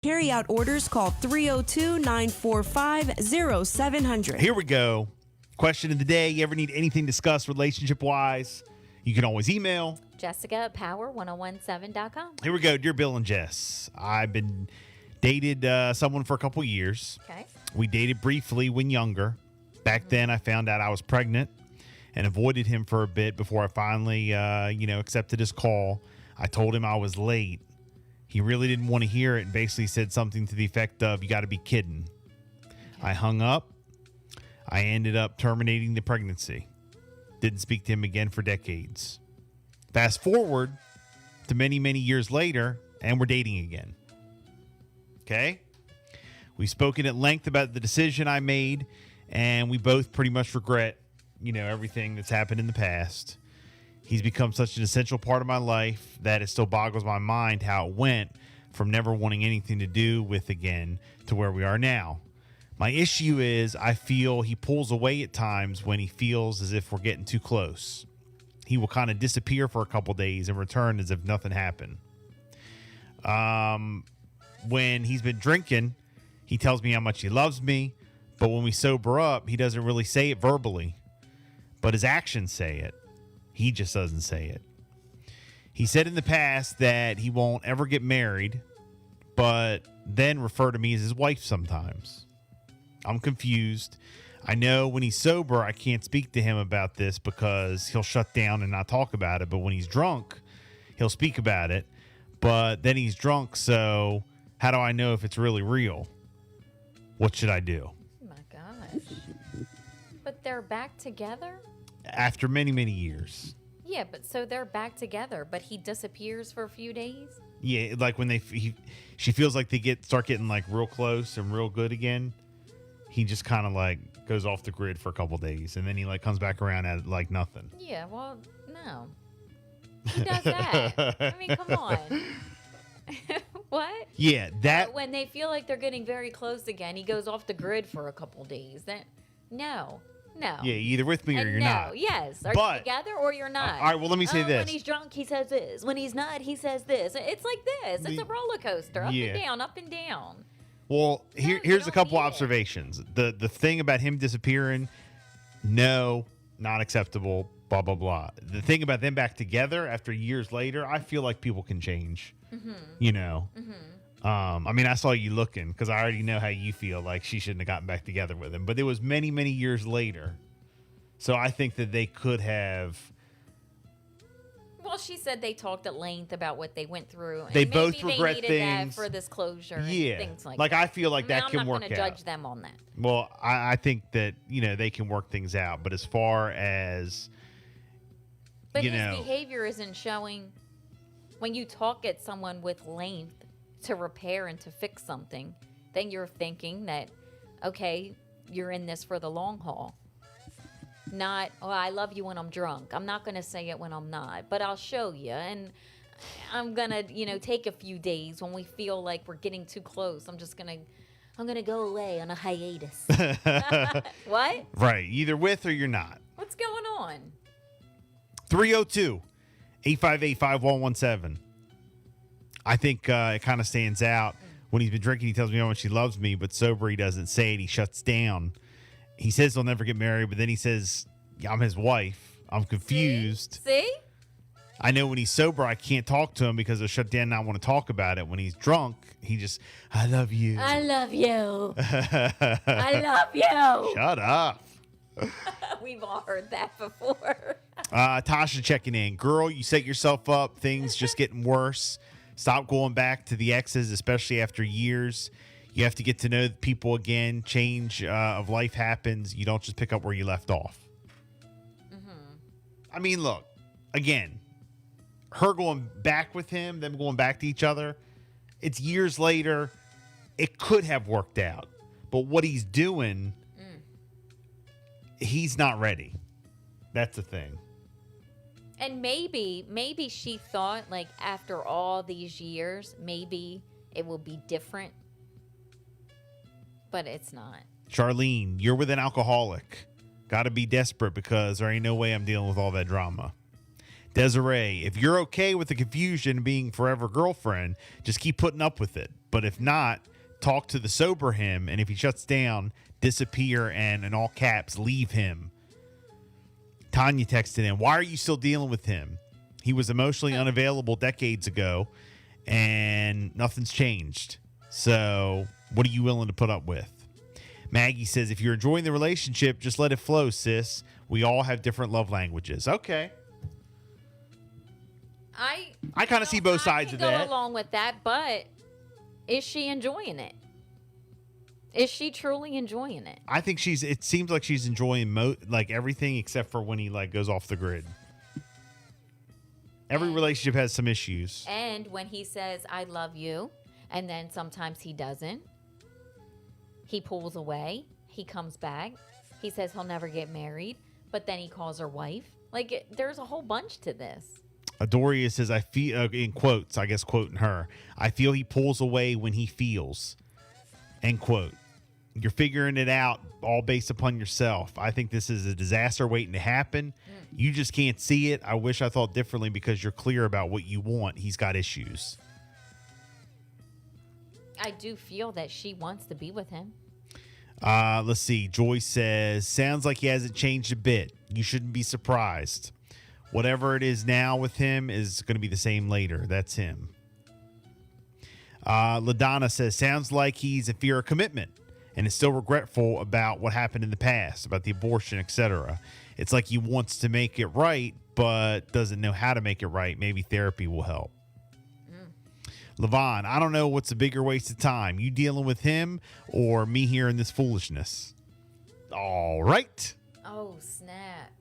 Carry out orders, call 302-945-0700. Here we go. Question of the day. You ever need anything discussed relationship-wise? You can always email Jessica at power1017.com. Here we go. Dear Bill and Jess, I've been dated someone for a couple years. Okay. We dated briefly when younger. Back then, I found out I was pregnant and avoided him for a bit before I finally, accepted his call. I told him I was late. He really didn't want to hear it and basically said something to the effect of, "You got to be kidding." I hung up. I ended up terminating the pregnancy. Didn't speak to him again for decades. Fast forward to many, many years later, and we're dating again. Okay? We've spoken at length about the decision I made, and we both pretty much regret, everything that's happened in the past. He's become such an essential part of my life that it still boggles my mind how it went from never wanting anything to do with again to where we are now. My issue is I feel he pulls away at times when he feels as if we're getting too close. He will kind of disappear for a couple days and return as if nothing happened. When he's been drinking, he tells me how much he loves me, but when we sober up, he doesn't really say it verbally, but his actions say it. He just doesn't say it. He said in the past that he won't ever get married, but then refer to me as his wife sometimes. I'm confused. I know when he's sober, I can't speak to him about this because he'll shut down and not talk about it. But when he's drunk, he'll speak about it. But then he's drunk, so how do I know if it's really real? What should I do? Oh, my gosh. But they're back together? After many, many years. Yeah, but so they're back together, but he disappears for a few days? Yeah, like when she feels like they start getting like real close and real good again. He just kind of like goes off the grid for a couple days, and then he like comes back around at like nothing. Yeah, well, no. Who does that? I mean, come on. What? Yeah, that. When they feel like they're getting very close again, he goes off the grid for a couple days. No. Yeah, either with me or And you're no, not. Yes. Are But- you together or you're not? All right, well, let me say this. When he's drunk, he says this. When he's not, he says this. It's like this. It's a roller coaster. Up Yeah. and down, up and down. Well, you here's a don't couple need it. observations. The thing about him disappearing, no, not acceptable, blah, blah, blah. The thing about them back together after years later, I feel like people can change, I mean, I saw you looking because I already know how you feel like she shouldn't have gotten back together with him. But it was many, many years later. So I think that they could have. Well, she said they talked at length about what they went through. And They maybe both regret needed things. That for this closure and Yeah. things like Like, that. I feel like that I'm can not work gonna out. judge them on that. Well, I think that, they can work things out. But as far as, But his behavior isn't showing when you talk at someone with length to repair and to fix something, then you're thinking that, okay, you're in this for the long haul. Not, oh, I love you when I'm drunk. I'm not going to say it when I'm not, but I'll show you. And I'm going to, take a few days when we feel like we're getting too close. I'm going to go away on a hiatus. What? right, either with or you're not. What's going on? 302-858-5117. I think it kind of stands out. When he's been drinking, he tells me how much he loves me, but sober, he doesn't say it. He shuts down. He says he'll never get married, but then he says, I'm his wife. I'm confused. See? I know when he's sober, I can't talk to him because he'll shut down and I want to talk about it. When he's drunk, he just, I love you. I love you. I love you. Shut up. We've all heard that before. Tasha checking in. Girl, you set yourself up. Things just getting worse. Stop going back to the exes, especially after years. You have to get to know people again. Change of life happens. You don't just pick up where you left off. I mean, look, again, her going back with him, them going back to each other, it's years later. It could have worked out. But what he's doing, he's not ready. That's the thing. And maybe she thought, like, after all these years, maybe it will be different. But it's not. Charlene, you're with an alcoholic. Got to be desperate because there ain't no way I'm dealing with all that drama. Desiree, if you're okay with the confusion being forever girlfriend, just keep putting up with it. But if not, talk to the sober him. And if he shuts down, disappear and in all caps, leave him. Tanya texted in, why are you still dealing with him? He was emotionally unavailable decades ago and nothing's changed. So what are you willing to put up with? Maggie says, if you're enjoying the relationship, just let it flow, sis. We all have different love languages. Okay. I kind of see both sides of that. Go along with that, but is she enjoying it? Is she truly enjoying it? I think it seems like she's enjoying like everything except for when he like goes off the grid. Every relationship has some issues. And when he says, I love you, and then sometimes he doesn't, he pulls away, he comes back, he says he'll never get married, but then he calls her wife. Like, there's a whole bunch to this. Adoria says, I feel, in quotes, I guess quoting her, I feel he pulls away when he feels. End quote. You're figuring it out all based upon yourself. I think this is a disaster waiting to happen. You just can't see it. I wish I thought differently because you're clear about what you want. He's got issues. I do feel that she wants to be with him. Let's see. Joy says, sounds like he hasn't changed a bit. You shouldn't be surprised. Whatever it is now with him is going to be the same later. That's him. LaDonna says, sounds like he's in fear of commitment and is still regretful about what happened in the past, about the abortion, etc. It's like he wants to make it right, but doesn't know how to make it right. Maybe therapy will help. Levon, I don't know what's a bigger waste of time. You dealing with him or me hearing this foolishness? All right. Oh, snap.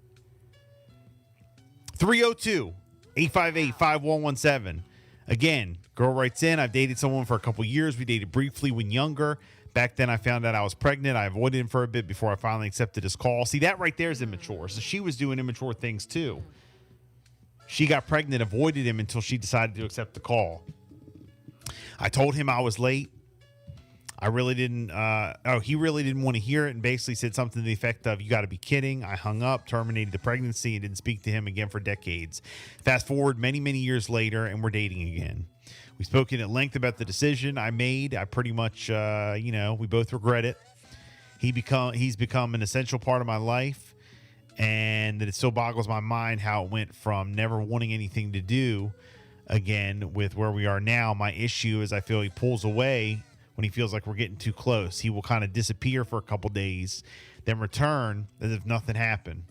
302-858-5117. Again, girl writes in, I've dated someone for a couple years. We dated briefly when younger. Back then, I found out I was pregnant. I avoided him for a bit before I finally accepted his call. See, that right there is immature. So she was doing immature things too. She got pregnant, avoided him until she decided to accept the call. I told him I was late. I really didn't. He really didn't want to hear it and basically said something to the effect of, you got to be kidding. I hung up, terminated the pregnancy, and didn't speak to him again for decades. Fast forward many, many years later, and we're dating again. We've spoken at length about the decision I made. I pretty much, we both regret it. He's become an essential part of my life, and that it still boggles my mind how it went from never wanting anything to do again with where we are now. My issue is I feel he pulls away when he feels like we're getting too close. He will kind of disappear for a couple days, then return as if nothing happened.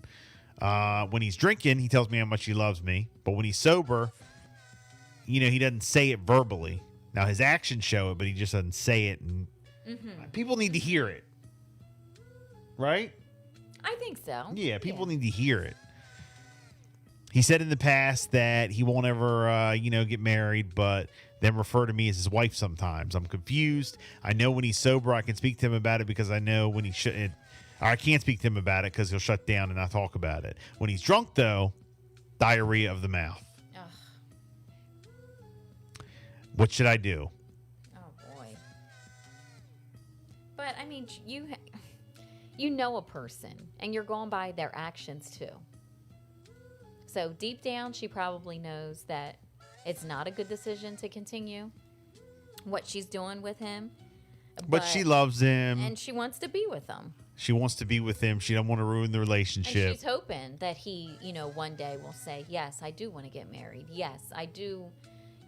When he's drinking, he tells me how much he loves me. But when he's sober, he doesn't say it verbally. Now, his actions show it, but he just doesn't say it. And people need to hear it. Right? I think so. Yeah, people need to hear it. He said in the past that he won't ever, get married, but then refer to me as his wife sometimes. I'm confused. I know when he's sober, I can speak to him about it because I know when he shouldn't. I can't speak to him about it because he'll shut down and not talk about it. When he's drunk, though, diarrhea of the mouth. Ugh. What should I do? Oh, boy. But, I mean, you know a person, and you're going by their actions, too. So deep down, she probably knows that it's not a good decision to continue what she's doing with him. But she loves him. And she wants to be with him. She wants to be with him. She don't want to ruin the relationship. And she's hoping that he, one day will say, yes, I do want to get married. Yes, I do,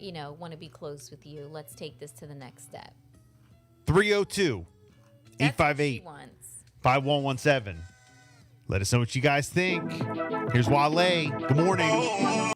want to be close with you. Let's take this to the next step. 302-858-5117. Let us know what you guys think. Here's Wale. Good morning.